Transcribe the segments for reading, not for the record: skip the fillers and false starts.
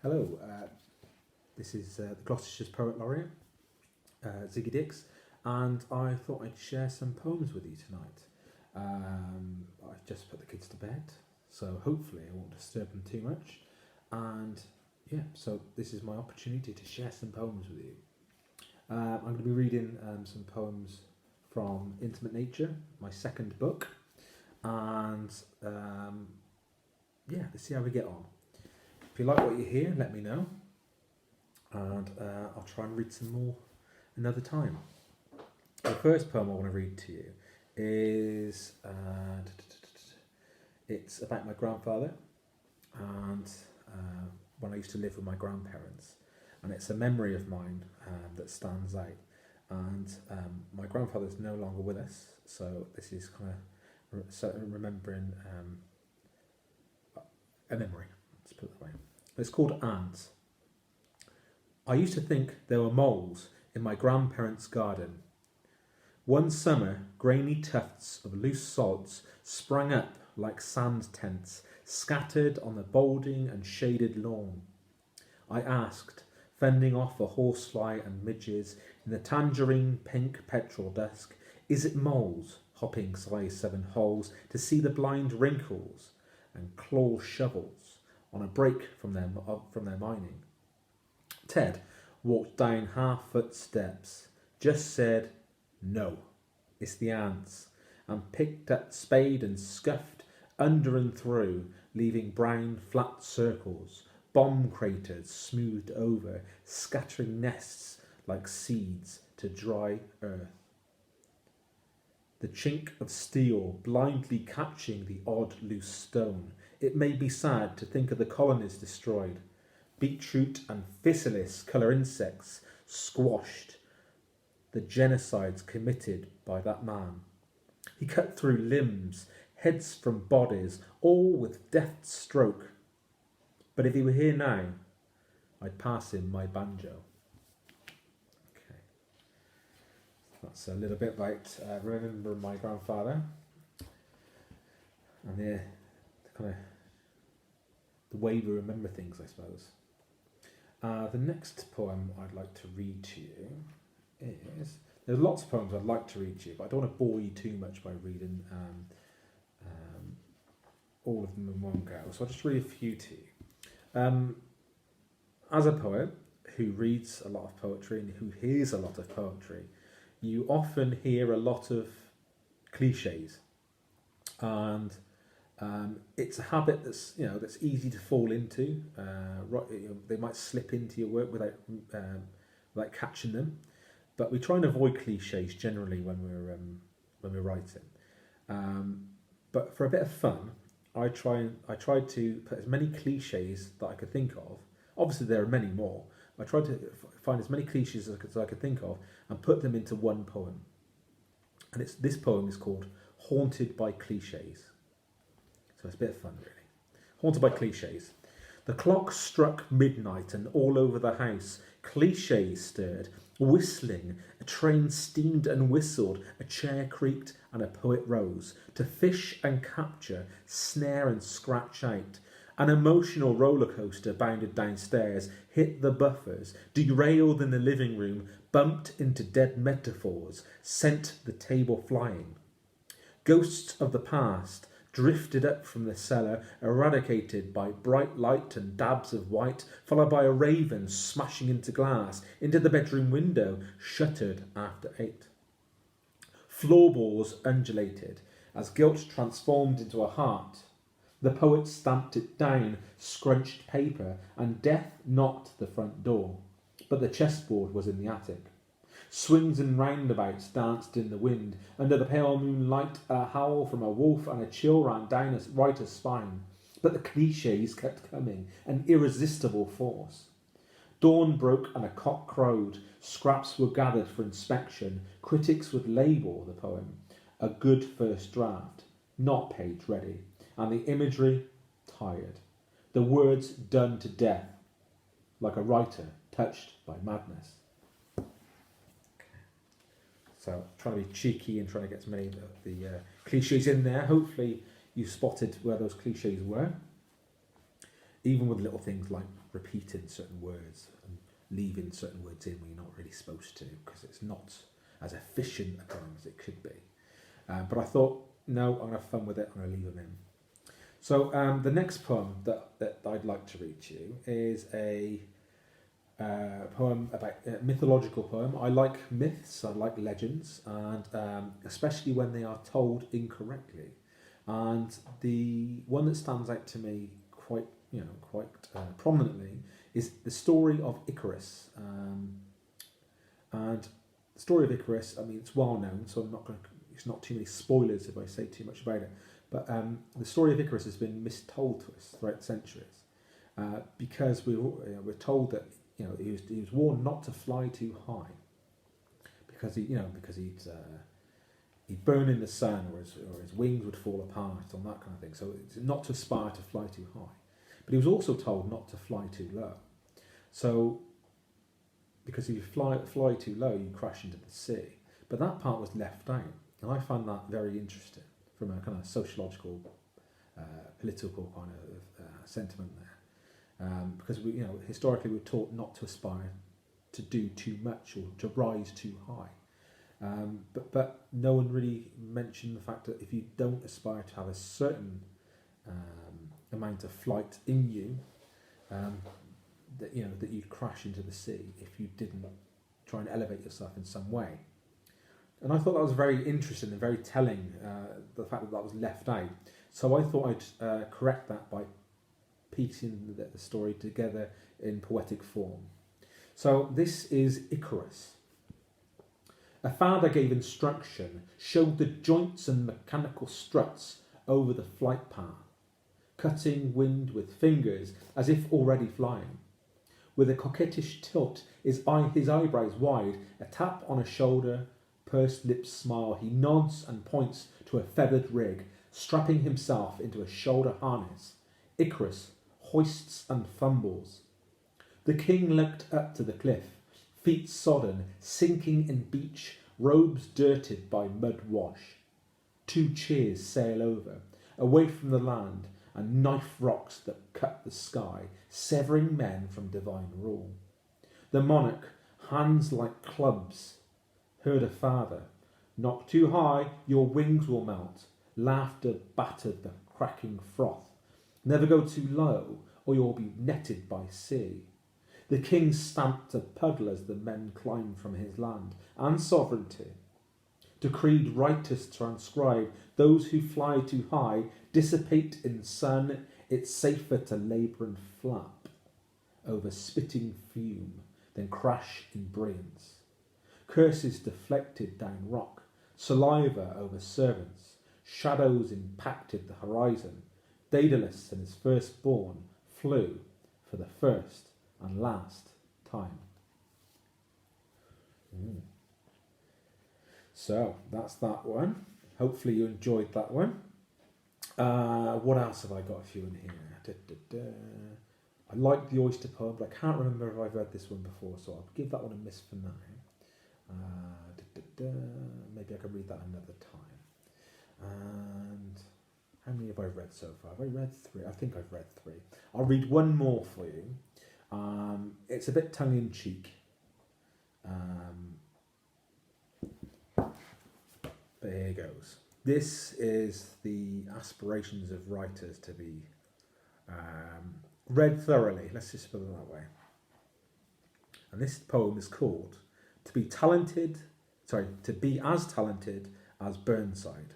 Hello, this is the Gloucestershire Poet Laureate, Ziggy Dix, and I thought I'd share some poems with you tonight. I've just put the kids to bed, so hopefully I won't disturb them too much. And yeah, so this is my opportunity to share some poems with you. I'm going to be reading some poems from Intimate Nature, my second book, and yeah, let's see how we get on. If you like what you hear, let me know, and I'll try and read some more another time. The first poem I want to read to you is it's about my grandfather and when I used to live with my grandparents, and it's a memory of mine that stands out. And my grandfather's no longer with us, so this is kind of remembering a memory. Let's put it that way. It's called Ants. I used to think there were moles in my grandparents' garden. One summer, grainy tufts of loose sods sprang up like sand tents, scattered on the balding and shaded lawn. I asked, fending off a horsefly and midges in the tangerine pink petrol dusk, is it moles hopping size 7 holes to see the blind wrinkles and claw shovels on a break from their mining? Ted walked down half-foot steps, just said, no, it's the ants, and picked up spade and scuffed under and through, leaving brown flat circles, bomb craters smoothed over, scattering nests like seeds to dry earth. The chink of steel blindly catching the odd loose stone. It made me sad to think of the colonies destroyed. Beetroot and physalis colour insects squashed. The genocides committed by that man. He cut through limbs, heads from bodies, all with deft stroke. But if he were here now, I'd pass him my banjo. Okay, that's a little bit about remembering my grandfather and the kind of the way we remember things, I suppose. The next poem I'd like to read to you is, there's lots of poems I'd like to read to you, but I don't want to bore you too much by reading all of them in one go, so I'll just read a few to you. As a poet who reads a lot of poetry and who hears a lot of poetry, you often hear a lot of cliches, and it's a habit that's easy to fall into. They might slip into your work without catching them, but we try and avoid cliches generally when we're writing. But for a bit of fun, I tried to put as many cliches that I could think of. Obviously, there are many more. I tried to find as many cliches as I could think of and put them into one poem. And this poem is called "Haunted by Cliches." So it's a bit of fun, really. Haunted by cliches. The clock struck midnight and all over the house cliches stirred, whistling. A train steamed and whistled, a chair creaked and a poet rose to fish and capture, snare and scratch out. An emotional roller coaster bounded downstairs, hit the buffers, derailed in the living room, bumped into dead metaphors, sent the table flying. Ghosts of the past drifted up from the cellar, eradicated by bright light and dabs of white, followed by a raven smashing into glass, into the bedroom window, shuttered after 8. Floorboards undulated as guilt transformed into a heart. The poet stamped it down, scrunched paper, and death knocked the front door. But the chessboard was in the attic. Swings and roundabouts danced in the wind. Under the pale moonlight, a howl from a wolf and a chill ran down a writer's spine. But the cliches kept coming, an irresistible force. Dawn broke and a cock crowed. Scraps were gathered for inspection. Critics would label the poem a good first draft, not page ready, and the imagery tired. The words done to death, like a writer touched by madness. So trying to be cheeky and trying to get as many of the cliches in there. Hopefully you spotted where those cliches were. even with little things like repeating certain words and leaving certain words in when you're not really supposed to, because it's not as efficient a poem as it could be. But I thought, no, I'm going to have fun with it, I'm going to leave them in. So the next poem that I'd like to read to you is a poem about a mythological poem. I like myths, I like legends, and especially when they are told incorrectly. And the one that stands out to me quite prominently is the story of Icarus. And the story of Icarus, I mean, it's well known, so it's not too many spoilers if I say too much about it. But the story of Icarus has been mistold to us throughout centuries, because we're told that he was warned not to fly too high, because he'd burn in the sun, or his wings would fall apart, and that kind of thing. So it's not to aspire to fly too high. But he was also told not to fly too low. So, because if you fly too low, you crash into the sea. But that part was left out, and I find that very interesting from a kind of sociological, political kind of sentiment there. Because historically we're taught not to aspire to do too much or to rise too high. But no one really mentioned the fact that if you don't aspire to have a certain amount of flight in you, that you'd crash into the sea if you didn't try and elevate yourself in some way. And I thought that was very interesting and very telling, the fact that was left out. So I thought I'd correct that by piecing the story together in poetic form. So this is Icarus. A father gave instruction, showed the joints and mechanical struts over the flight path, cutting wind with fingers as if already flying. With a coquettish tilt, his eyebrows wide, a tap on a shoulder, pursed lips smile, he nods and points to a feathered rig, strapping himself into a shoulder harness. Icarus hoists and fumbles. The king looked up to the cliff, feet sodden, sinking in beach, robes dirted by mud wash. Two cheers sail over, away from the land, and knife rocks that cut the sky, severing men from divine rule. The monarch, hands like clubs, heard a father. Knock too high, your wings will melt. Laughter battered the cracking froth. Never go too low, or you'll be netted by sea. The king stamped a puddle as the men climbed from his land and sovereignty. Decreed righteous transcribe, those who fly too high dissipate in sun. It's safer to labour and flap over spitting fume than crash in brilliance. Curses deflected down rock, saliva over servants, shadows impacted the horizon. Daedalus and his firstborn flew for the first and last time. So that's that one. Hopefully you enjoyed that one. What else have I got for you in here? I like the oyster poem, but I can't remember if I've read this one before, so I'll give that one a miss for now. Maybe I can read that another time. And how many have I read so far? Have I read 3? I think I've read 3. I'll read one more for you. It's a bit tongue-in-cheek. But here goes. This is the aspirations of writers to be read thoroughly. Let's just put it that way. And this poem is called To be as talented as Burnside.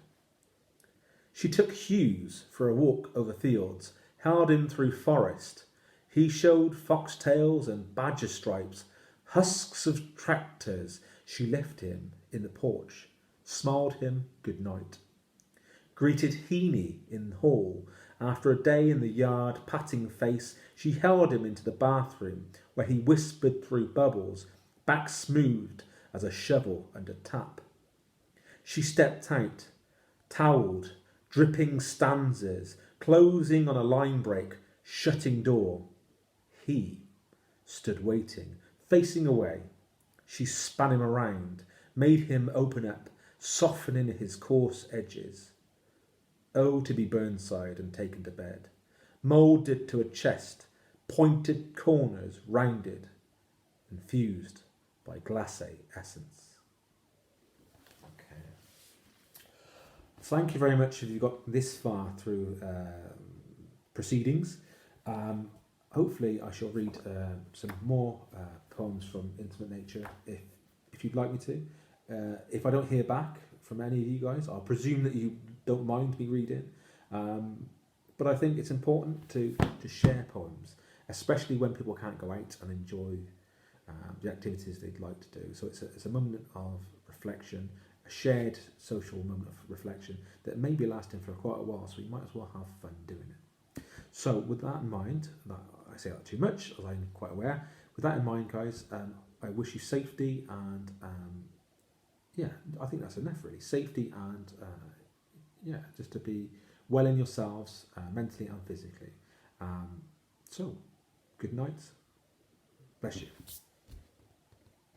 She took Hughes for a walk over fields, held him through forest. He showed foxtails and badger stripes, husks of tractors. She left him in the porch, smiled him good night. Greeted Heaney in the hall. After a day in the yard, patting face, she held him into the bathroom, where he whispered through bubbles, back smoothed as a shovel and a tap. She stepped out, towelled, dripping stanzas, closing on a line break, shutting door. He stood waiting, facing away. She span him around, made him open up, softening his coarse edges. Oh, to be Burnside and taken to bed. moulded to a chest, pointed corners rounded and fused by glacé essence. Okay. Thank you very much if you got this far through proceedings. Hopefully I shall read some more poems from Intimate Nature if you'd like me to. If I don't hear back from any of you guys, I'll presume that you don't mind me reading. But I think it's important to share poems, especially when people can't go out and enjoy the activities they'd like to do. So it's a moment of reflection, a shared social moment of reflection that may be lasting for quite a while, so you might as well have fun doing it. So with that in mind, I say that too much, as I'm quite aware. With that in mind, guys, I wish you safety and yeah, I think that's enough really. Safety and yeah, just to be well in yourselves, mentally and physically. So, good night. Bless you.